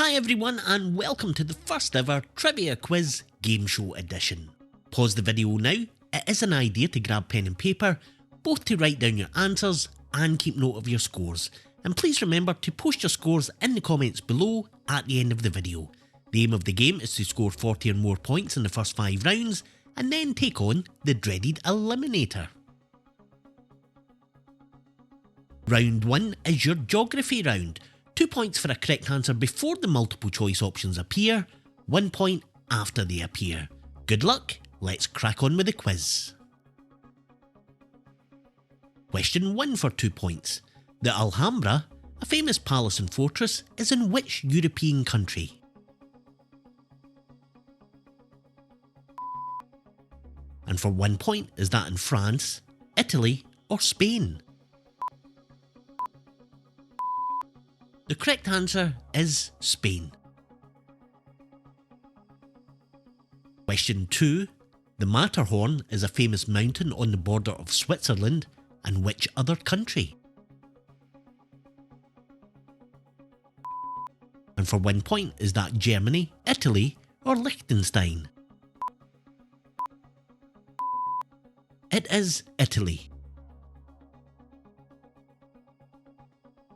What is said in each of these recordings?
Hi everyone and welcome to the first ever Trivia Quiz Game Show edition. Pause the video now, it is an idea to grab pen and paper, both to write down your answers and keep note of your scores. And please remember to post your scores in the comments below at the end of the video. The aim of the game is to score 40 or more points in the first 5 rounds and then take on the dreaded Eliminator. Round 1 is your geography round. 2 points for a correct answer before the multiple choice options appear, 1 point after they appear. Good luck, let's crack on with the quiz. Question 1 for 2 points. The Alhambra, a famous palace and fortress, is in which European country? And for 1 point, is that in France, Italy or Spain? The correct answer is Spain. Question 2. The Matterhorn is a famous mountain on the border of Switzerland and which other country? And for 1 point, is that Germany, Italy or Liechtenstein? It is Italy.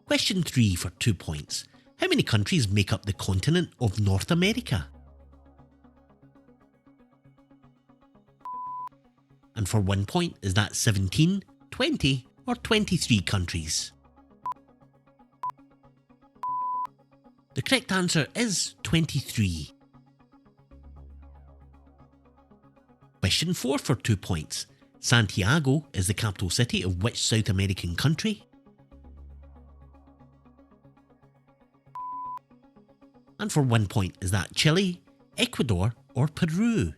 Question 3 for 2 points. How many countries make up the continent of North America? And for 1 point, is that 17, 20 or 23 countries? The correct answer is 23. Question 4 for 2 points. Santiago is the capital city of which South American country? And for 1 point, is that Chile, Ecuador or Peru?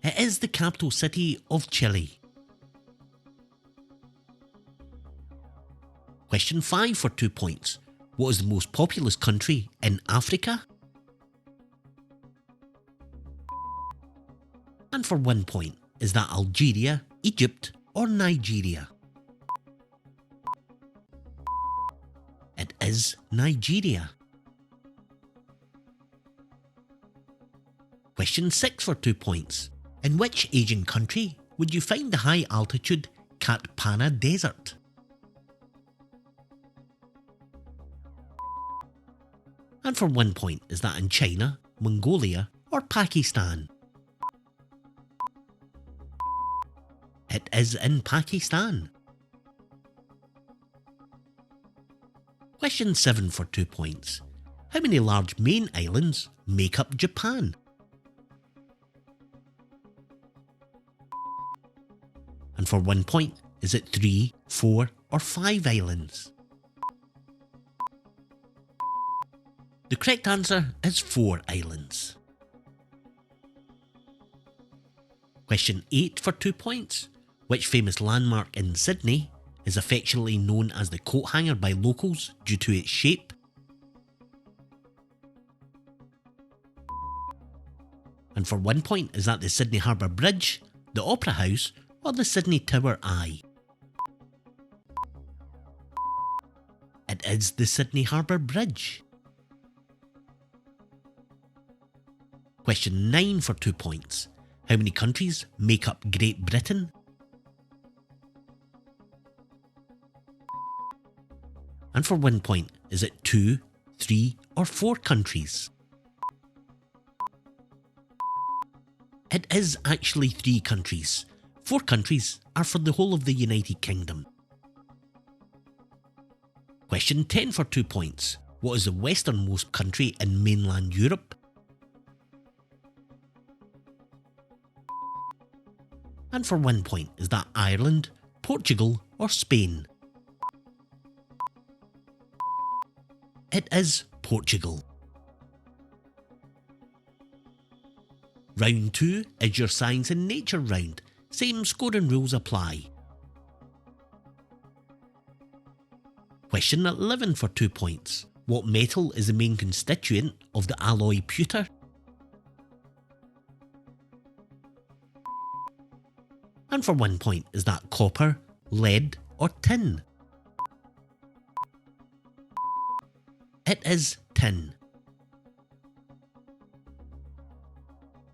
It is the capital city of Chile. Question 5 for 2 points. What is the most populous country in Africa? And for 1 point, is that Algeria, Egypt or Nigeria? It is Nigeria. Question 6 for 2 points. In which Asian country would you find the high altitude Katpana Desert? And for 1 point, is that in China, Mongolia or Pakistan? It is in Pakistan. Question 7 for 2 points. How many large main islands make up Japan? And for 1 point, is it 3, 4 or 5 islands? The correct answer is 4 islands. Question 8 for 2 points. Which famous landmark in Sydney is affectionately known as the coat hanger by locals due to its shape? And for 1 point, is that the Sydney Harbour Bridge, the Opera House or the Sydney Tower Eye? It is the Sydney Harbour Bridge. Question 9 for 2 points. How many countries make up Great Britain? And for 1 point, is it 2, 3 or 4 countries? It is actually 3 countries. 4 countries are for the whole of the United Kingdom. Question 10 for 2 points. What is the westernmost country in mainland Europe? And for 1 point, is that Ireland, Portugal or Spain? It is Portugal. Round 2 is your science and nature round. Same scoring rules apply. Question 11 for 2 points. What metal is the main constituent of the alloy pewter? And for 1 point, is that copper, lead or tin? It is tin.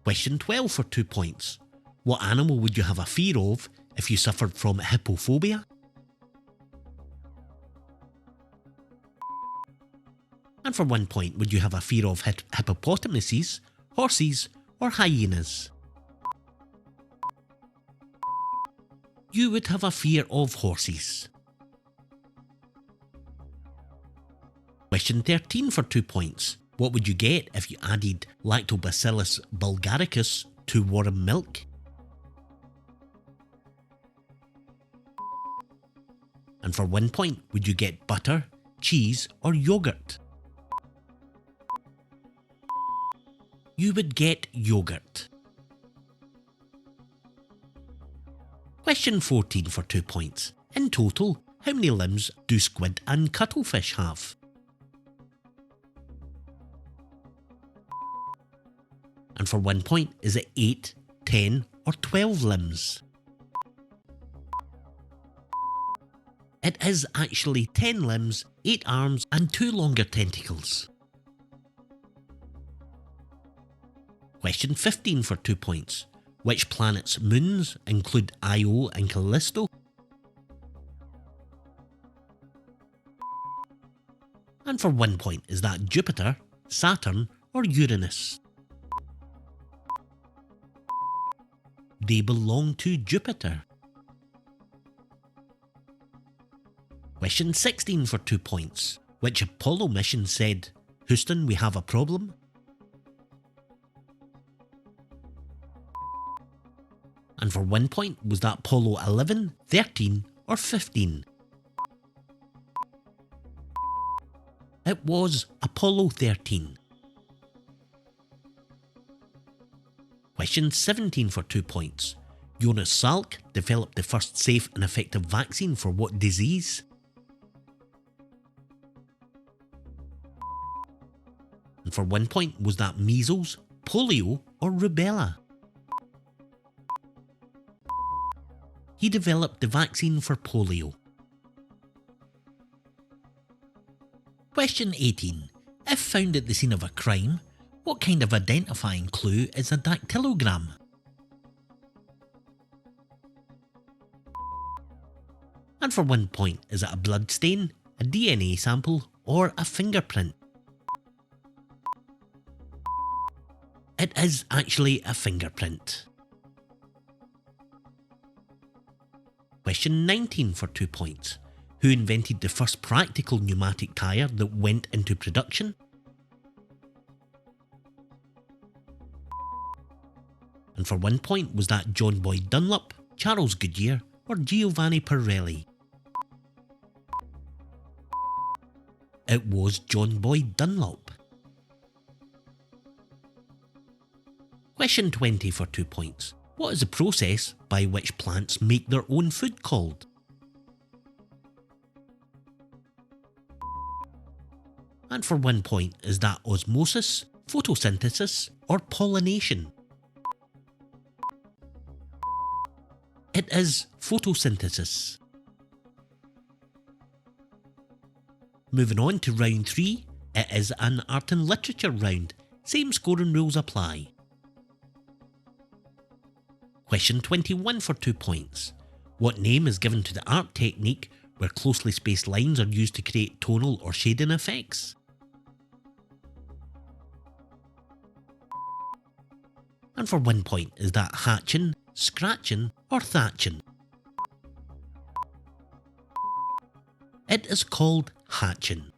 Question 12 for 2 points. What animal would you have a fear of if you suffered from hippophobia? And for 1 point, would you have a fear of hippopotamuses, horses, or hyenas? You would have a fear of horses. Question 13 for 2 points. What would you get if you added Lactobacillus bulgaricus to warm milk? And for 1 point, would you get butter, cheese, or yogurt? You would get yogurt. Question 14 for 2 points. In total, how many limbs do squid and cuttlefish have? And for 1 point, is it 8, 10 or 12 limbs? It is actually 10 limbs, 8 arms and 2 longer tentacles. Question 15 for 2 points. Which planet's moons include Io and Callisto? And for 1 point, is that Jupiter, Saturn or Uranus? They belong to Jupiter. Question 16 for 2 points. Which Apollo mission said, "Houston, we have a problem"? And for 1 point, was that Apollo 11, 13 or 15? It was Apollo 13. Question 17 for 2 points. Jonas Salk developed the first safe and effective vaccine for what disease? And for 1 point, was that measles, polio or rubella? He developed the vaccine for polio. Question 18. If found at the scene of a crime, what kind of identifying clue is a dactylogram? And for 1 point, is it a blood stain, a DNA sample or a fingerprint? It is actually a fingerprint. Question 19 for 2 points. Who invented the first practical pneumatic tyre that went into production? And for 1 point, was that John Boyd Dunlop, Charles Goodyear or Giovanni Pirelli? It was John Boyd Dunlop. Question 20 for 2 points. What is the process by which plants make their own food called? And for 1 point, is that osmosis, photosynthesis or pollination? It is photosynthesis. Moving on to round 3, it is an art and literature round. Same scoring rules apply. Question 21 for 2 points. What name is given to the art technique where closely spaced lines are used to create tonal or shading effects? And for 1 point, is that hatching, scratching or thatching? It is called hatching.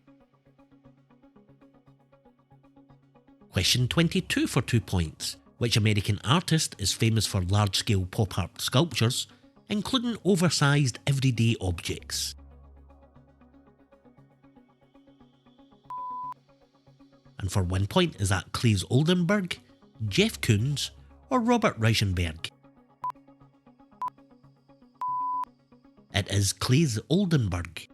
Question 22 for 2 points. Which American artist is famous for large-scale pop art sculptures, including oversized everyday objects? And for 1 point, is that Claes Oldenburg, Jeff Koons or Robert Rauschenberg? It is Claes Oldenburg.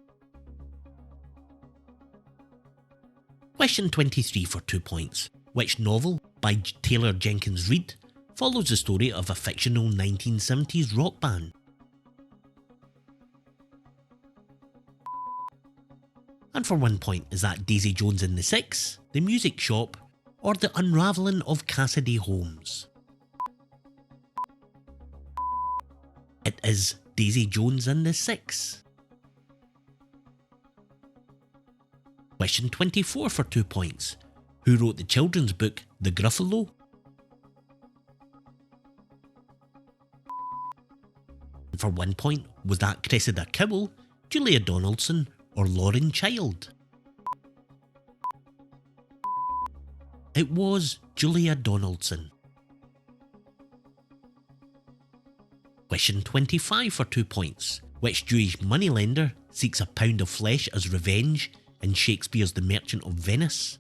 Question 23 for 2 points. Which novel by Taylor Jenkins Reid follows the story of a fictional 1970s rock band? And for 1 point, is that Daisy Jones and the Six, The Music Shop, or The Unravelling of Cassidy Holmes? It is Daisy Jones and the Six. Question 24 for 2 points. Who wrote the children's book The Gruffalo? And for 1 point, was that Cressida Cowell, Julia Donaldson, or Lauren Child? It was Julia Donaldson. Question 25 for 2 points. Which Jewish moneylender seeks a pound of flesh as revenge in Shakespeare's The Merchant of Venice?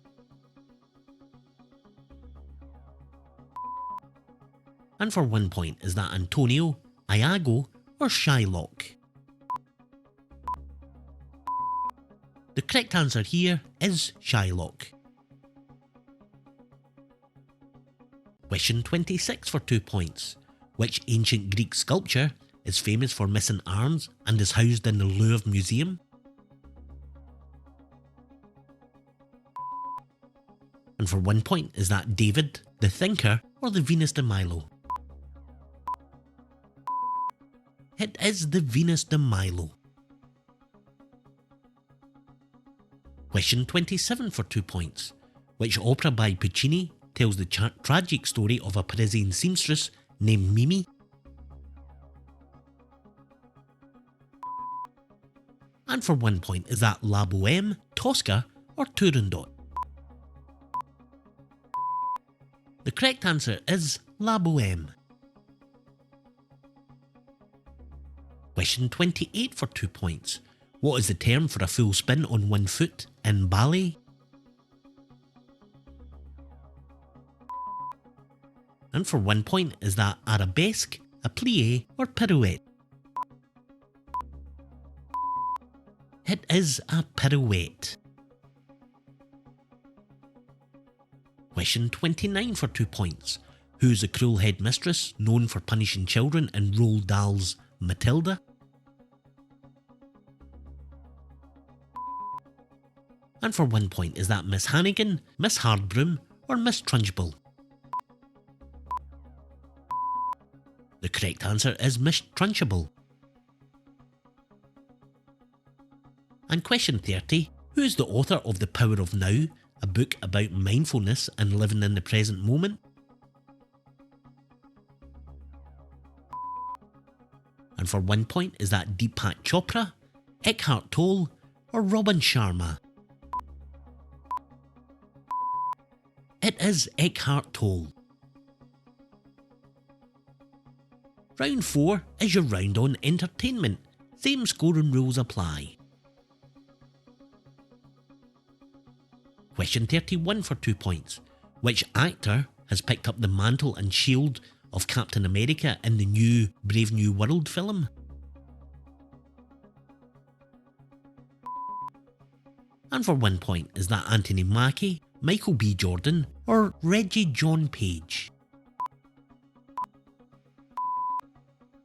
And for 1 point, is that Antonio, Iago, or Shylock? The correct answer here is Shylock. Question 26 for 2 points. Which ancient Greek sculpture is famous for missing arms and is housed in the Louvre Museum? And for 1 point, is that David, the Thinker, or the Venus de Milo? It is the Venus de Milo. Question 27 for 2 points. Which opera by Puccini tells the tragic story of a Parisian seamstress named Mimi? And for 1 point, is that La Boheme, Tosca, or Turandot? The correct answer is La Boheme. Question 28 for 2 points. What is the term for a full spin on 1 foot in ballet? And for 1 point, is that arabesque, a plie, or pirouette? It is a pirouette. Question 29 for 2 points. Who is the cruel headmistress known for punishing children in Roald Dahl's Matilda? And for 1 point, is that Miss Hannigan, Miss Hardbroom, or Miss Trunchbull? The correct answer is Miss Trunchbull. And question 30, who is the author of The Power of Now, a book about mindfulness and living in the present moment? And for 1 point, is that Deepak Chopra, Eckhart Tolle, or Robin Sharma? It is Eckhart Tolle. Round 4 is your round on entertainment. Same scoring rules apply. Question 31 for 2 points. Which actor has picked up the mantle and shield of Captain America in the new Brave New World film? And for 1 point, is that Anthony Mackie, Michael B. Jordan, or Reggie John Page?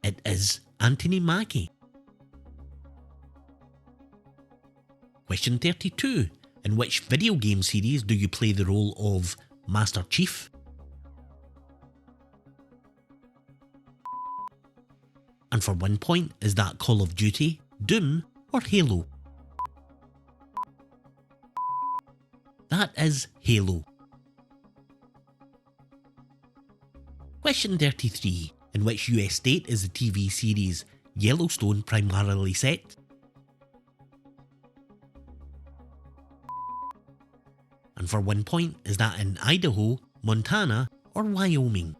It is Anthony Mackie. Question 32. In which video game series do you play the role of Master Chief? And for 1 point, is that Call of Duty, Doom, or Halo? That is Halo. Question 33. In which US state is the TV series Yellowstone primarily set? And for 1 point, is that in Idaho, Montana, or Wyoming?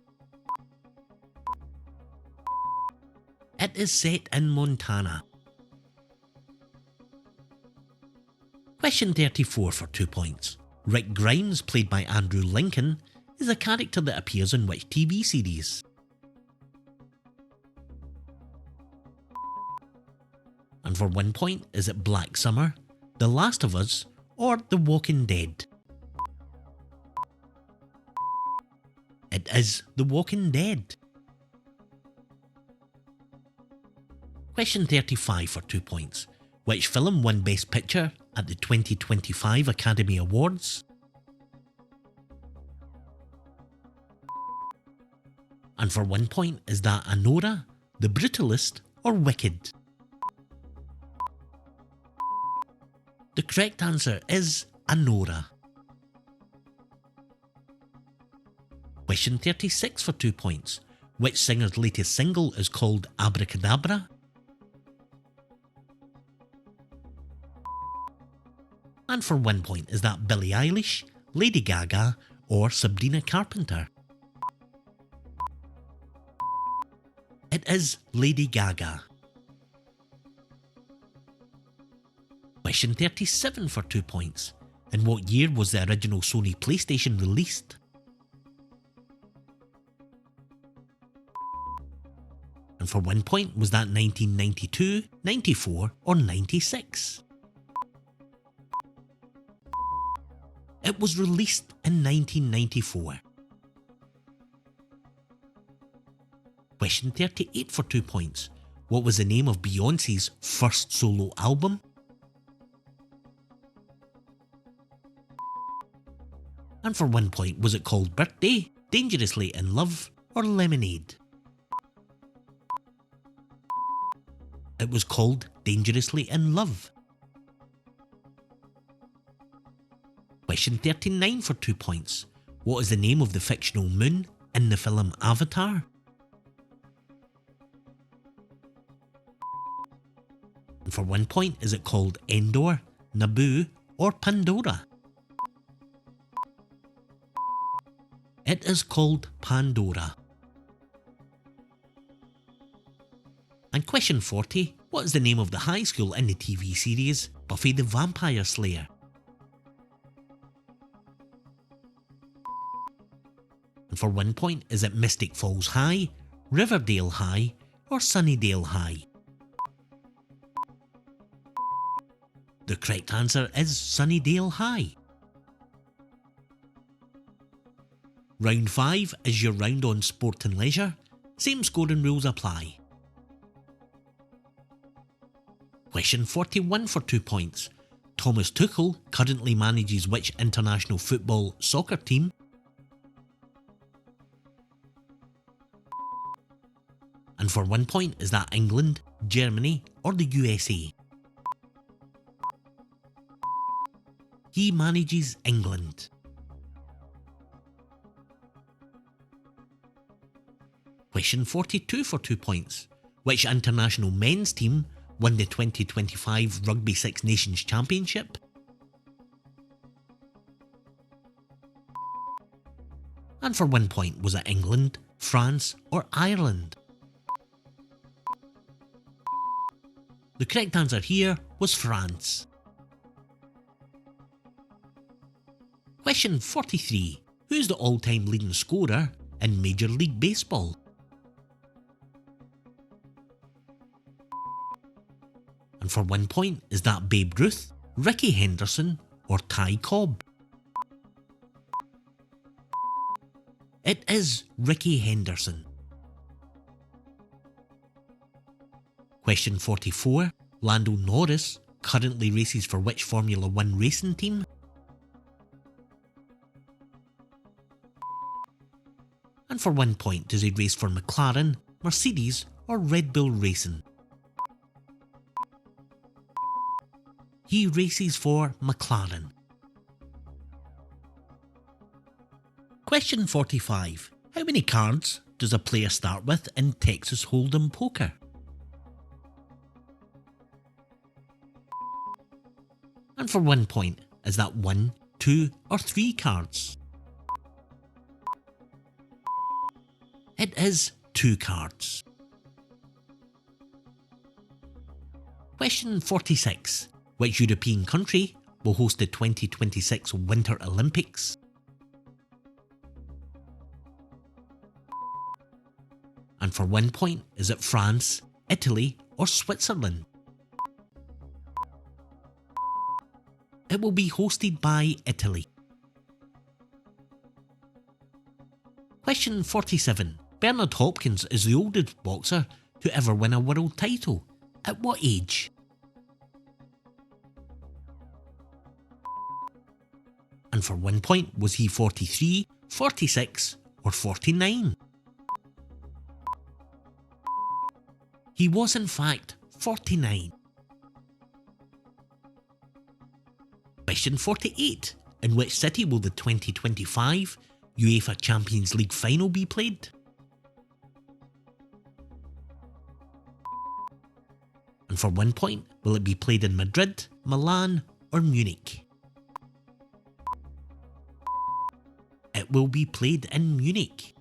It is set in Montana. Question 34 for 2 points. Rick Grimes, played by Andrew Lincoln, is a character that appears in which TV series? And for 1 point, is it Black Summer, The Last of Us, or The Walking Dead? It is The Walking Dead. Question 35 for 2 points. Which film won Best Picture at the 2025 Academy Awards? And for 1 point, is that Anora, The Brutalist, or Wicked? The correct answer is Anora. Question 36 for 2 points. Which singer's latest single is called Abracadabra? And for 1 point, is that Billie Eilish, Lady Gaga, or Sabrina Carpenter? It is Lady Gaga. Question 37 for 2 points. In what year was the original Sony PlayStation released? And for 1 point, was that 1992, 94 or 96? It was released in 1994. Question 38 for 2 points. What was the name of Beyoncé's first solo album? And for 1 point, was it called Birthday, Dangerously in Love, or Lemonade? It was called Dangerously in Love. Question 39 for 2 points. What is the name of the fictional moon in the film Avatar? And for 1 point, is it called Endor, Naboo, or Pandora? It is called Pandora. And question 40, what is the name of the high school in the TV series Buffy the Vampire Slayer? And for 1 point, is it Mystic Falls High, Riverdale High, or Sunnydale High? The correct answer is Sunnydale High. Round 5 is your round on sport and leisure. Same scoring rules apply. Question 41 for 2 points. Thomas Tuchel currently manages which international football soccer team? And for 1 point, is that England, Germany, or the USA? He manages England. Question 42 for 2 points. Which international men's team won the 2025 Rugby Six Nations Championship? And for 1 point, was it England, France, or Ireland? The correct answer here was France. Question 43. Who is the all-time leading scorer in Major League Baseball? And for 1 point, is that Babe Ruth, Ricky Henderson, or Ty Cobb? It is Ricky Henderson. Question 44. Lando Norris currently races for which Formula 1 racing team? And for 1 point, does he race for McLaren, Mercedes, or Red Bull Racing? He races for McLaren. Question 45. How many cards does a player start with in Texas Hold'em poker? And for 1 point, is that 1, 2, or 3 cards? It is 2 cards. Question 46. Which European country will host the 2026 Winter Olympics? And for 1 point, is it France, Italy, or Switzerland? It will be hosted by Italy. Question 47. Bernard Hopkins is the oldest boxer to ever win a world title. At what age? And for 1 point, was he 43, 46 or 49? He was in fact 49. Question 48. In which city will the 2025 UEFA Champions League final be played? And for 1 point, will it be played in Madrid, Milan or Munich? It will be played in Munich.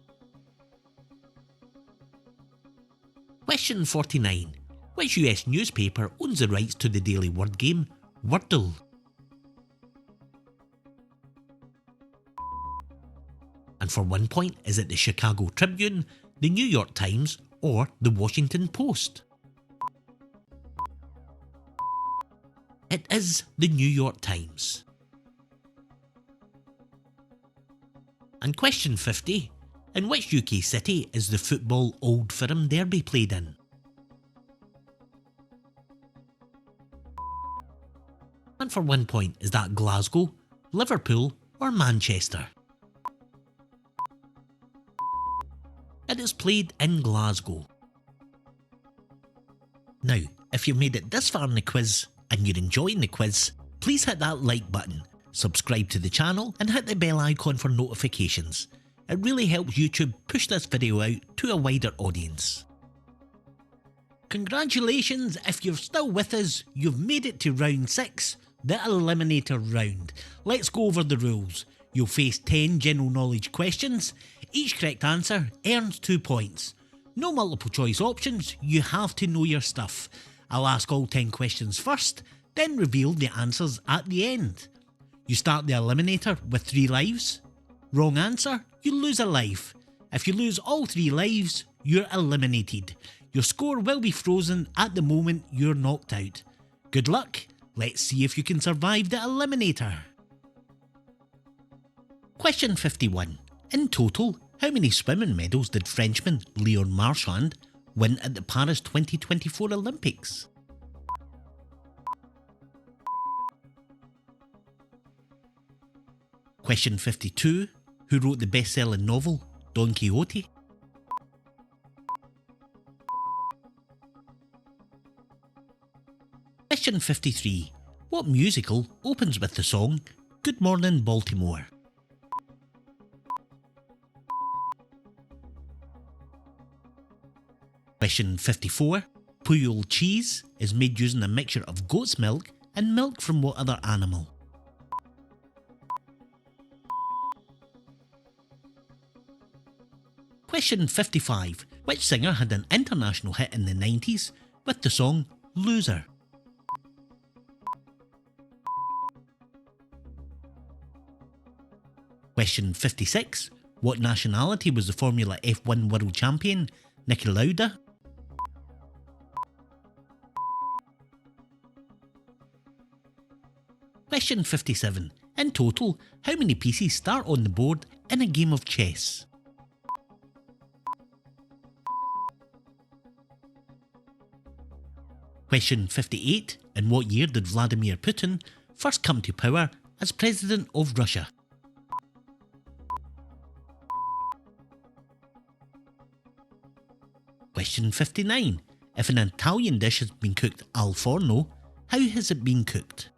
Question 49. Which US newspaper owns the rights to the daily word game Wordle? And for 1 point, is it the Chicago Tribune, the New York Times or the Washington Post? It is the New York Times. And question 50. In which UK city is the football Old Firm Derby played in? And for 1 point, is that Glasgow, Liverpool or Manchester? It is played in Glasgow. Now, if you've made it this far in the quiz and you're enjoying the quiz, please hit that like button, subscribe to the channel and hit the bell icon for notifications. It really helps YouTube push this video out to a wider audience. Congratulations, if you're still with us, you've made it to round 6, the Eliminator round. Let's go over the rules. You'll face 10 general knowledge questions. Each correct answer earns 2 points. No multiple choice options, you have to know your stuff. I'll ask all 10 questions first, then reveal the answers at the end. You start the Eliminator with 3 lives. Wrong answer, you lose a life. If you lose all 3 lives, you're eliminated. Your score will be frozen at the moment you're knocked out. Good luck, let's see if you can survive the Eliminator. Question 51. In total, how many swimming medals did Frenchman Leon Marchand win at the Paris 2024 Olympics? Question 52. Who wrote the best-selling novel Don Quixote? Question 53. What musical opens with the song Good Morning Baltimore? Question 54. Puyol cheese is made using a mixture of goat's milk and milk from what other animal? Question 55. Which singer had an international hit in the 90s with the song Loser? Question 56. What nationality was the Formula F1 World Champion Niki Lauda? Question 57. In total, how many pieces start on the board in a game of chess? Question 58. In what year did Vladimir Putin first come to power as President of Russia? Question 59. If an Italian dish has been cooked al forno, how has it been cooked?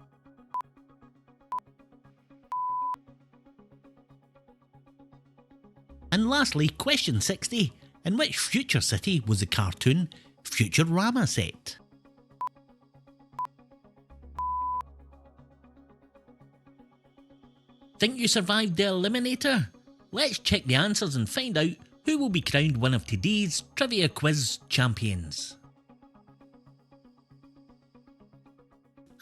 And lastly, question 60. In which future city was the cartoon Futurama set? Think you survived the Eliminator? Let's check the answers and find out who will be crowned one of today's Trivia Quiz champions.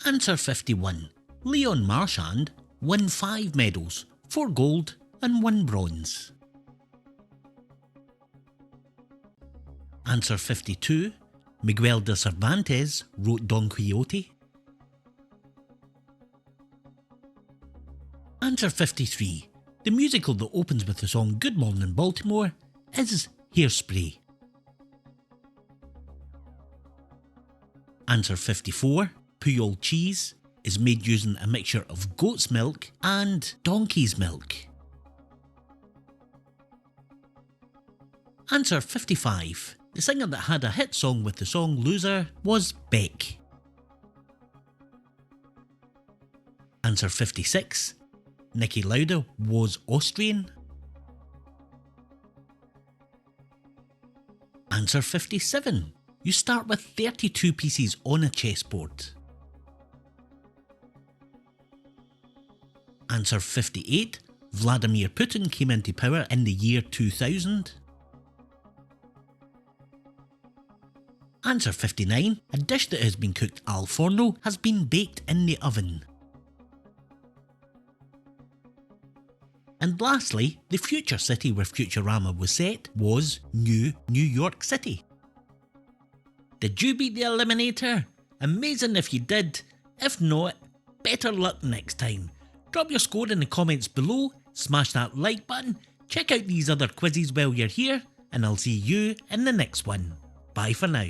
Answer 51. Leon Marchand won 5 medals, 4 gold and 1 bronze. Answer 52. Miguel de Cervantes wrote Don Quixote. Answer 53. The musical that opens with the song Good Morning Baltimore is Hairspray. Answer 54. Puyol cheese is made using a mixture of goat's milk and donkey's milk? Answer 55. The singer that had a hit song with the song Loser was Beck. Answer 56. Niki Lauda was Austrian. Answer 57. You start with 32 pieces on a chessboard. Answer 58. Vladimir Putin came into power in the year 2000. Answer 59. A dish that has been cooked al forno has been baked in the oven. And lastly, the future city where Futurama was set was New York City. Did you beat the Eliminator? Amazing if you did. If not, better luck next time. Drop your score in the comments below, smash that like button, check out these other quizzes while you're here, and I'll see you in the next one. Bye for now.